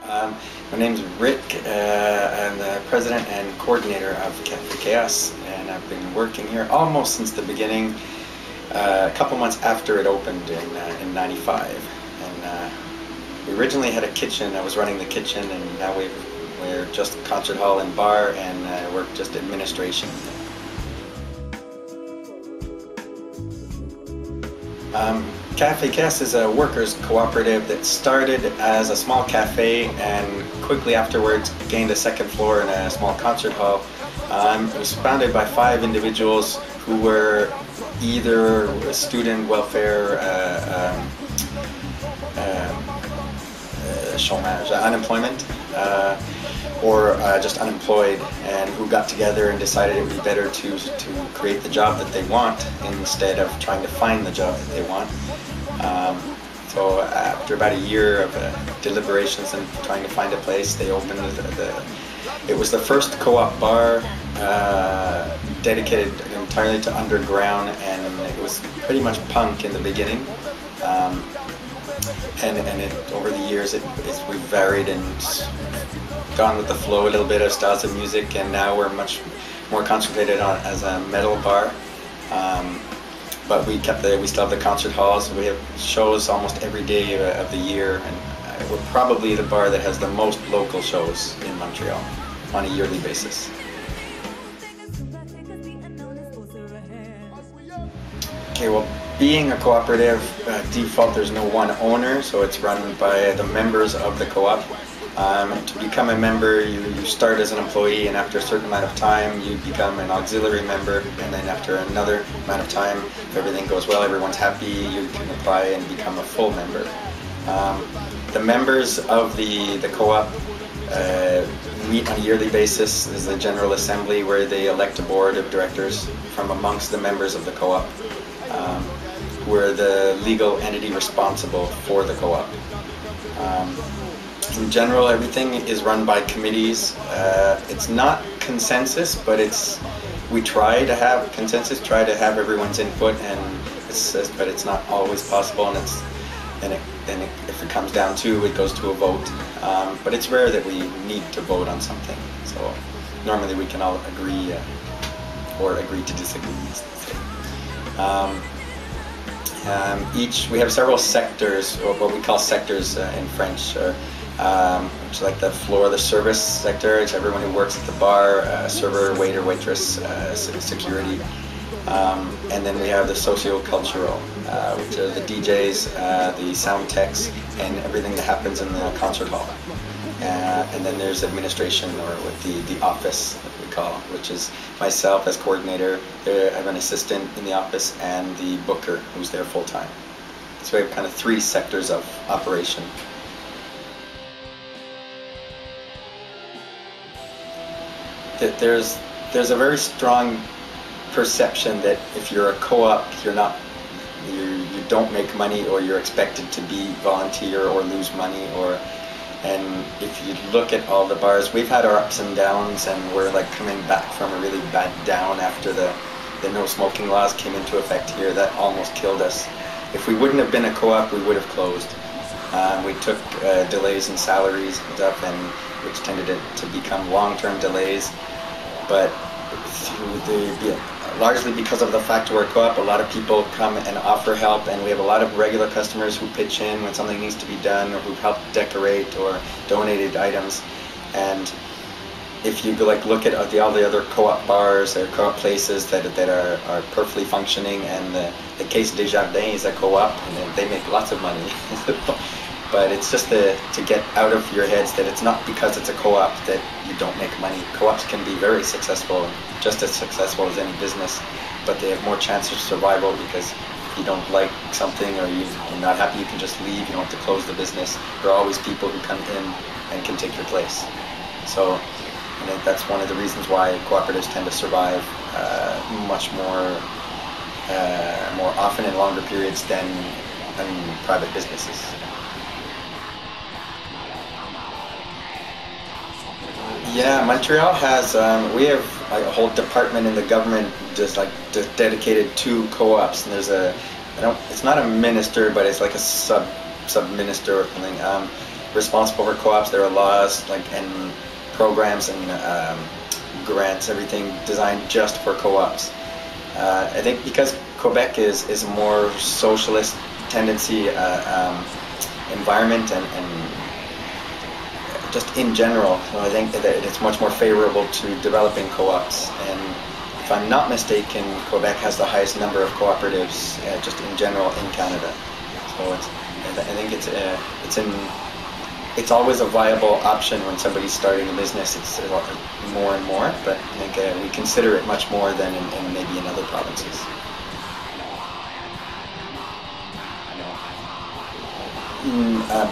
My name's Rick. I'm the president and coordinator of Cafe Chaos, and I've been working here almost since the beginning, a couple months after it opened in '95. And we originally had a kitchen. I was running the kitchen, and now we're just concert hall and bar, and we're just administration. Cafe Chaos is a workers' cooperative that started as a small cafe and quickly afterwards gained a second floor and a small concert hall. It was founded by 5 individuals who were either student welfare, chômage, unemployment, or just unemployed, and who got together and decided it would be better to create the job that they want instead of trying to find the job that they want. So after about a year of deliberations and trying to find a place, they opened it was the first co-op bar dedicated entirely to underground, and it was pretty much punk in the beginning. And over the years we've varied and gone with the flow a little bit of styles of music, and now we're much more concentrated on as a metal bar. But we still have the concert halls, so we have shows almost every day of the year, and we're probably the bar that has the most local shows in Montreal on a yearly basis. Okay, well, being a cooperative, default there's no one owner, so it's run by the members of the co-op. To become a member, you start as an employee, and after a certain amount of time you become an auxiliary member, and then after another amount of time, if everything goes well, everyone's happy, you can apply and become a full member. The members of the co-op meet on a yearly basis. There's a general assembly where they elect a board of directors from amongst the members of the co-op. We're the legal entity responsible for the co-op. In general, everything is run by committees. It's not consensus, but we try to have consensus, try to have everyone's input, but it's not always possible, and if it comes down to it goes to a vote. But it's rare that we need to vote on something. So normally we can all agree or agree to disagree. We have several sectors, or what we call sectors in French, which is like the floor, the service sector. It's everyone who works at the bar, server, waiter, waitress, security. And then we have the socio-cultural, which are the DJs, the sound techs, and everything that happens in the concert hall. And then there's administration, or with the office, that we call, which is myself as coordinator. I have an assistant in the office and the booker who's there full time. So we have kind of 3 sectors of operation. There's a very strong perception that if you're a co-op, you don't make money, or you're expected to be volunteer or lose money, and if you look at all the bars, we've had our ups and downs, and we're like coming back from a really bad down after the no smoking laws came into effect here. That almost killed us. If we wouldn't have been a co-op, we would have closed. We took delays in salaries and stuff, which tended to become long-term delays. But largely because of the fact we're a co-op, a lot of people come and offer help, and we have a lot of regular customers who pitch in when something needs to be done, or who help decorate or donated items. And if you look at all the other co-op bars or co-op places that are perfectly functioning, and the Caisse des Jardins is a co-op, and they make lots of money. But it's just to get out of your heads that it's not because it's a co-op that you don't make money. Co-ops can be very successful, just as successful as any business, but they have more chance of survival, because if you don't like something or you're not happy, you can just leave. You don't have to close the business. There are always people who come in and can take your place. So I think that's one of the reasons why cooperatives tend to survive much more often in longer periods than private businesses. Yeah, Montreal has, we have like a whole department in the government just dedicated to co-ops, and there's it's not a minister, but it's like a sub-minister or something. responsible for co-ops. There are laws and programs and grants, everything designed just for co-ops. I think because Quebec is a more socialist tendency environment and just in general, I think that it's much more favorable to developing co-ops. And if I'm not mistaken, Quebec has the highest number of cooperatives just in general in Canada. So I think it's always a viable option when somebody's starting a business. It's more and more, but I think we consider it much more than in maybe in other provinces.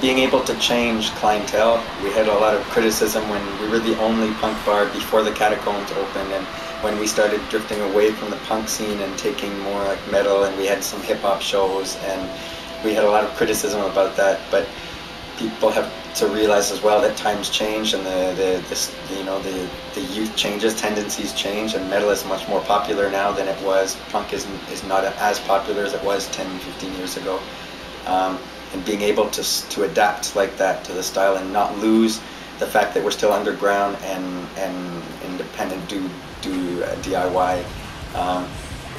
Being able to change clientele. We had a lot of criticism when we were the only punk bar before the Catacombs opened, and when we started drifting away from the punk scene and taking more like metal, and we had some hip-hop shows, and we had a lot of criticism about that. But people have to realize as well that times change, and the youth changes, tendencies change, and metal is much more popular now than it was. Punk is not as popular as it was 10, 15 years ago. And being able to adapt like that to the style and not lose the fact that we're still underground and independent, do DIY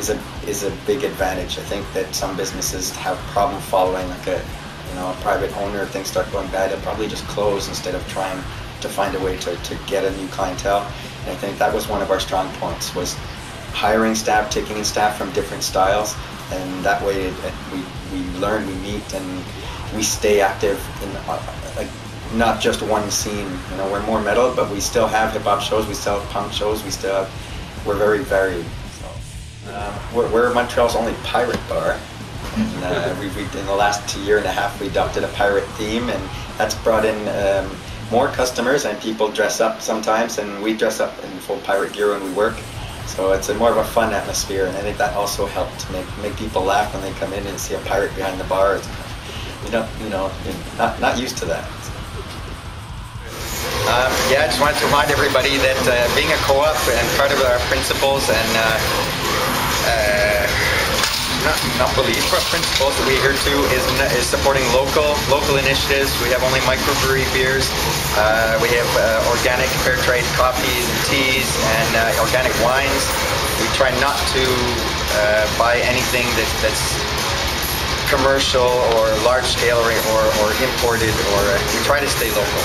is a big advantage. I think that some businesses have problem following, like a private owner. If things start going bad, they'll probably just close instead of trying to find a way to get a new clientele. And I think that was one of our strong points, was hiring staff, taking in staff from different styles, and that way we learn, we meet, and we stay active in not just one scene. We're more metal, but we still have hip hop shows, we still have punk shows, we're very varied. So, we're Montreal's only pirate bar, and we in the last year and a half we adopted a pirate theme, and that's brought in more customers, and people dress up sometimes, and we dress up in full pirate gear when we work. So it's more of a fun atmosphere, and I think that also helped to make people laugh when they come in and see a pirate behind the bar. It's, not used to that. Yeah, I just wanted to remind everybody that being a co-op and part of our principles and not belief, but principles that we adhere to is supporting local initiatives. We have only microbrewery beers. We have organic fair trade coffees and teas and organic wines. We try not to buy anything that's commercial or large scale or imported, or we try to stay local.